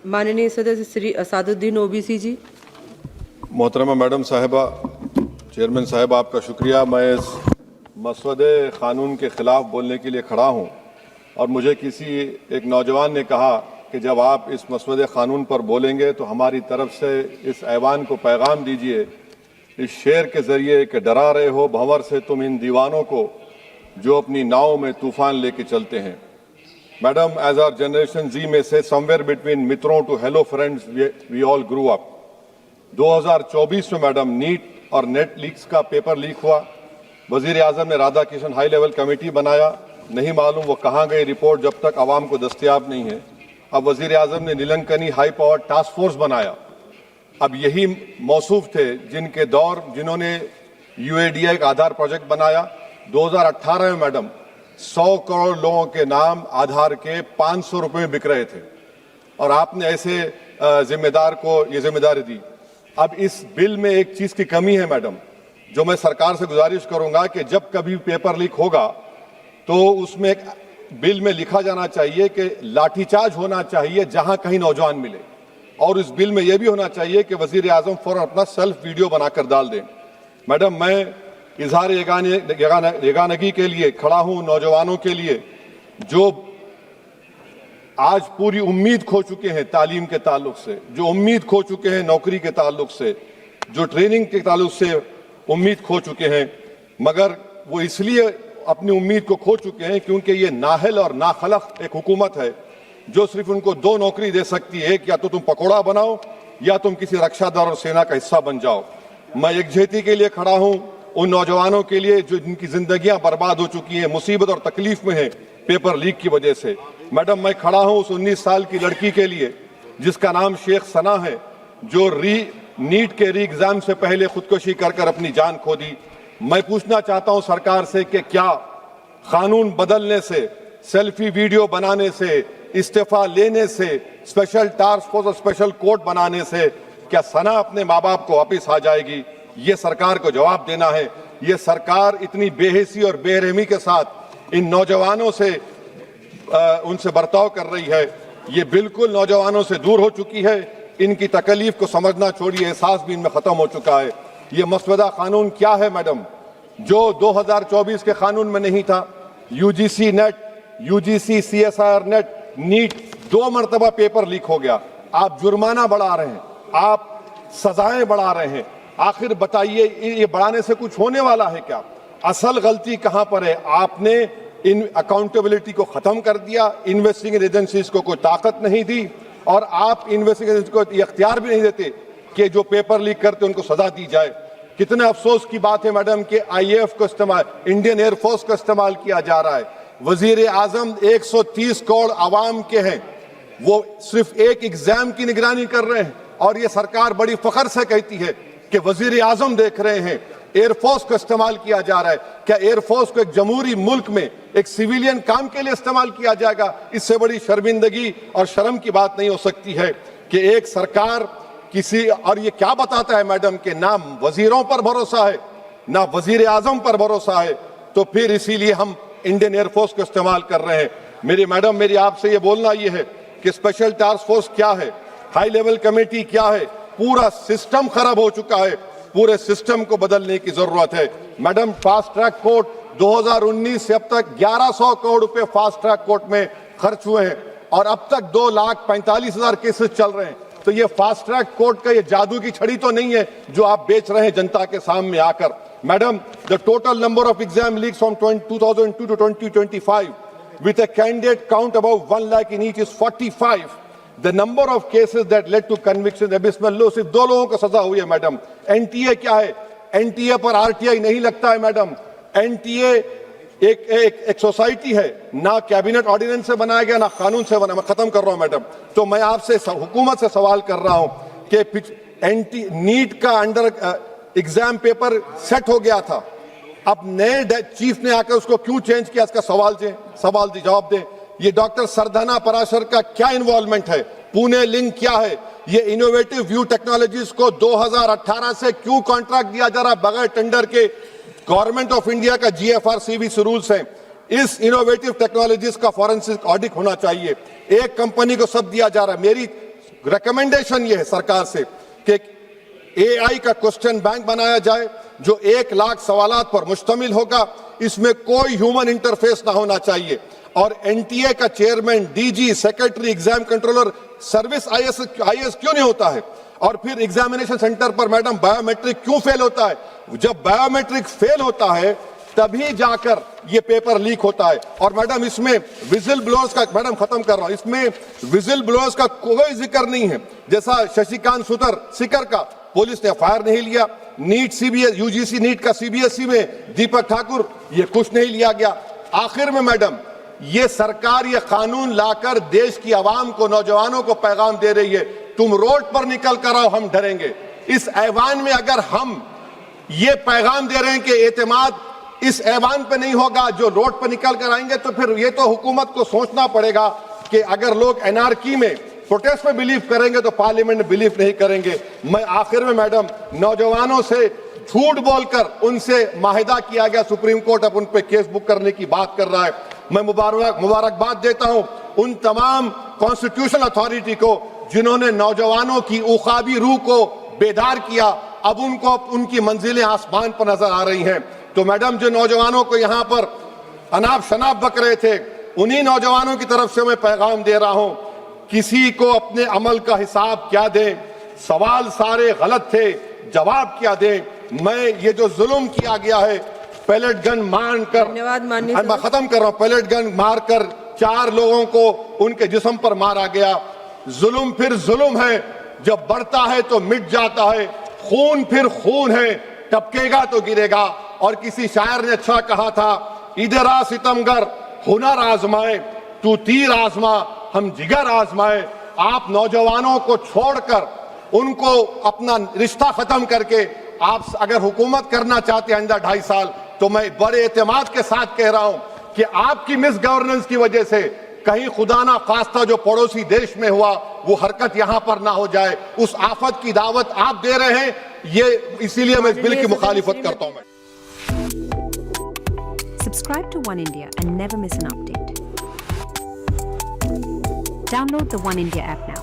माननीय सदस्य श्री असादुद्दीन ओबीसी जी। मोहतरमा मैडम साहिबा, चेयरमैन साहब आपका शुक्रिया। मैं इस मसवदे क़ानून के ख़िलाफ़ बोलने के लिए खड़ा हूँ और मुझे किसी एक नौजवान ने कहा कि जब आप इस मसवदे क़ानून पर बोलेंगे तो हमारी तरफ से इस ऐवान को पैगाम दीजिए इस शेर के ज़रिए कि डरा रहे हो भंवर से तुम इन दीवानों को जो अपनी नाव में तूफ़ान लेके चलते हैं। Madam, as our generation Z में से समवेयर बिटवीन मित्रों to hello friends we all grew up. 2024 में मैडम नीट और नेट लीक्स का पेपर लीक हुआ। वजीर आजम ने Radha Kishan high level committee बनाया, नहीं मालूम वो कहाँ गई रिपोर्ट जब तक आवाम को दस्तयाब नहीं है। अब वजीर आजम ने नीलंकनी हाई पावर टास्क फोर्स बनाया। अब यही मौसूफ थे जिन्होंने UADI का आधार प्रोजेक्ट बनाया। 2018 में मैडम 100 करोड़ लोगों के नाम आधार के 500 रुपए में बिक रहे थे और आपने ऐसे जिम्मेदार को ये जिम्मेदारी दी। अब इस बिल में एक चीज की कमी है मैडम, जो मैं सरकार से गुजारिश करूंगा कि जब कभी पेपर लीक होगा तो उसमें एक बिल में लिखा जाना चाहिए कि लाठीचार्ज होना चाहिए जहां कहीं नौजवान मिले, और इस बिल में यह भी होना चाहिए कि वजीर आजम फौरन अपना सेल्फ वीडियो बनाकर डाल दें। मैडम, मैं इजहार यगानगी के लिए खड़ा हूं नौजवानों के लिए जो आज पूरी उम्मीद खो चुके हैं तालीम के ताल्लुक से, जो उम्मीद खो चुके हैं नौकरी के ताल्लुक से, जो ट्रेनिंग के ताल्लुक से उम्मीद खो चुके हैं, मगर वो इसलिए अपनी उम्मीद को खो चुके हैं क्योंकि ये नाहल और नाखलक एक हुकूमत है जो सिर्फ उनको 2 नौकरी दे सकती है, एक या तो तुम पकौड़ा बनाओ या तुम किसी रक्षादार और सेना का हिस्सा बन जाओ। मैं यकजहती के लिए खड़ा हूं उन नौजवानों के लिए जो जिनकी जिंदगियां बर्बाद हो चुकी हैं, मुसीबत और तकलीफ में है पेपर लीक की वजह से। मैडम, मैं खड़ा हूं उस 19 साल की लड़की के लिए जिसका नाम शेख सना है, जो नीट के री एग्जाम से पहले खुदकुशी कर अपनी जान खो दी। मैं पूछना चाहता हूं सरकार से कि क्या कानून बदलने से, सेल्फी वीडियो बनाने से, इस्तीफा लेने से, स्पेशल टास्क फोर्स और स्पेशल कोर्ट बनाने से क्या सना अपने माँ बाप को वापिस आ जाएगी? ये सरकार को जवाब देना है। ये सरकार इतनी बेहिसी और बेरहमी के साथ इन नौजवानों से उनसे बर्ताव कर रही है, ये बिल्कुल नौजवानों से दूर हो चुकी है। इनकी तकलीफ को समझना छोड़िए, एहसास भी इनमें खत्म हो चुका है। ये मसवदा कानून क्या है मैडम, जो 2024 के कानून में नहीं था? UGC NET, UGC CSIR NET, NEET 2 मरतबा पेपर लीक हो गया। आप जुर्माना बढ़ा रहे हैं, आप सजाएं बढ़ा रहे हैं। आखिर बताइए, ये बढ़ाने से कुछ होने वाला है क्या? असल गलती कहां पर है? आपने इन अकाउंटेबिलिटी को खत्म कर दिया, इन्वेस्टिगेटिंग एजेंसीज को कोई ताकत नहीं दी, और आप इन्वेस्टिगेशन को इख्तियार भी नहीं देते कि जो पेपर लीक करते उनको सजा दी जाए। कितने अफसोस की बात है मैडम कि IAF को इस्तेमाल, इंडियन एयरफोर्स को इस्तेमाल किया जा रहा है। वजीर आजम 130 करोड़ आवाम के हैं, वो सिर्फ एक एग्जाम की निगरानी कर रहे हैं, और ये सरकार बड़ी फख्र से कहती है कि वजीर आजम देख रहे हैं। एयरफोर्स को इस्तेमाल किया जा रहा है। क्या एयरफोर्स को एक जमहूरी मुल्क में एक सिविलियन काम के लिए इस्तेमाल किया जाएगा? इससे बड़ी शर्मिंदगी और शर्म की बात नहीं हो सकती है कि एक सरकार किसी, और ये क्या बताता है मैडम कि ना वजीरों पर भरोसा है ना वजीर आजम पर भरोसा है, तो फिर इसीलिए हम इंडियन एयरफोर्स को इस्तेमाल कर रहे हैं। मेरी मैडम, मेरी आपसे ये बोलना ये है कि स्पेशल टास्क फोर्स क्या है, हाई लेवल कमेटी क्या है? पूरा सिस्टम खराब हो चुका है, पूरे सिस्टम को बदलने की जरूरत है। मैडम, फास्ट ट्रैक कोर्ट 2019 से अब तक 1100 करोड़ रुपए फास्ट ट्रैक कोर्ट में खर्च हुए हैं और अब तक 2,45,000 केसेस चल रहे हैं। तो ये फास्ट ट्रैक कोर्ट का ये जादू की छड़ी तो नहीं है जो आप बेच रहे हैं जनता के सामने आकर। Madam, the total number of exam leaks from 2002 to 2025 with a candidate count above 1 lakh in each is 45. The number of cases that led to conviction abysmal low। सिर्फ 2 लोगों को सजा हुई है मैडम। NTA क्या है? NTA पर RTI नहीं लगता है मैडम। NTA एक सोसाइटी है, ना कैबिनेट ऑर्डिनेंस से बनाया गया ना कानून से बना। मैं खत्म कर रहा हूं मैडम। तो मैं आपसे हुकूमत से सवाल कर रहा हूं कि नीट का अंडर एग्जाम पेपर सेट हो गया था, अब नए चीफ ने आकर उसको क्यों चेंज किया? इसका सवाल जवाब दें। ये डॉक्टर सरदाना पराशर का क्या इन्वॉल्वमेंट है? पुणे लिंक क्या है? ये इनोवेटिव व्यू टेक्नोलॉजीज को 2018 से क्यों कॉन्ट्रैक्ट दिया जा रहा बगैर टेंडर के? गवर्नमेंट ऑफ इंडिया का GFR-CVC रूल्स हैं। इस इनोवेटिव टेक्नोलॉजीज का फॉरेंसिक ऑडिट होना चाहिए। एक कंपनी को सब दिया जा रहा है। मेरी रिकमेंडेशन ये है सरकार से कि AI का क्वेश्चन बैंक बनाया जाए जो 1 लाख सवालात पर मुश्तमिल होगा, इसमें कोई ह्यूमन इंटरफेस ना होना चाहिए। और NTA का chairman, DG, secretary, exam controller, service IAS क्यों नहीं होता है? और फिर एग्जामिनेशन सेंटर पर मैडम बायोमेट्रिक क्यों फेल होता है? जब बायोमेट्रिक फेल होता है तभी जाकर ये पेपर लीक होता है। और मैडम इसमें विजिल ब्लोअर्स का, मैडम खत्म कर रहा हूं, इसमें विजिल ब्लोअर्स का कोई जिक्र नहीं है। जैसा शशिकांत सिकर का पुलिस ने FIR नहीं लिया, नीट CBS UGC नीट का CBSE में दीपक ठाकुर, ये कुछ नहीं लिया गया। आखिर में मैडम ये सरकार ये कानून लाकर देश की आवाम को, नौजवानों को पैगाम दे रही है, तुम रोड पर निकल कर आओ, हम डरेंगे। इस ऐवान में अगर हम ये पैगाम दे रहे हैं कि एतमाद इस ऐवान पे नहीं होगा, जो रोड पर निकल कर आएंगे, तो फिर ये तो हुकूमत को सोचना पड़ेगा कि अगर लोग एनआरकी में, प्रोटेस्ट में बिलीव करेंगे तो पार्लियामेंट में बिलीव नहीं करेंगे। मैं आखिर में मैडम नौजवानों से झूठ बोलकर उनसे माहिदा किया गया, सुप्रीम कोर्ट अब उन पे केस बुक करने की बात कर रहा है। मैं मुबारकबाद देता हूं उन तमाम कॉन्स्टिट्यूशनल अथॉरिटी को जिन्होंने नौजवानों की उखाबी रूह को बेदार किया। अब उनको उनकी मंजिलें आसमान पर नजर आ रही हैं। तो मैडम जो नौजवानों को यहाँ पर अनाप शनाप बक रहे थे, उन्हीं नौजवानों की तरफ से मैं पैगाम दे रहा हूं, किसी को अपने अमल का हिसाब क्या दें, सवाल सारे गलत थे, जवाब क्या दें। मैं ये जो जुल्म किया गया है, पैलेट गन मारकर, मैं खत्म कर रहा हूं, पैलेट गन मारकर 4 लोगों को उनके जिस्म पर मारा गया। जुल्म फिर जुल्म है, जब बढ़ता है तो मिट जाता है। खून फिर खून है, टपकेगा तो गिरेगा। और किसी शायर ने अच्छा कहा था, इधर आ सितमगर हुनर आजमाए, तू तीर आजमा हम जिगर आजमाए। आप नौजवानों को छोड़कर उनको अपना रिश्ता खत्म करके आप अगर हुकूमत करना चाहते हैं आइंदा 2.5 साल, तो मैं बड़े एतमाद के साथ कह रहा हूं कि आपकी मिस गवर्नेंस की वजह से कहीं खुदा ना खास्ता जो पड़ोसी देश में हुआ वो हरकत यहां पर ना हो जाए। उस आफत की दावत आप दे रहे हैं, ये इसीलिए मैं इस बिल की मुखालिफत करता हूं। Subscribe to One India and never miss an update. Download the One India app now.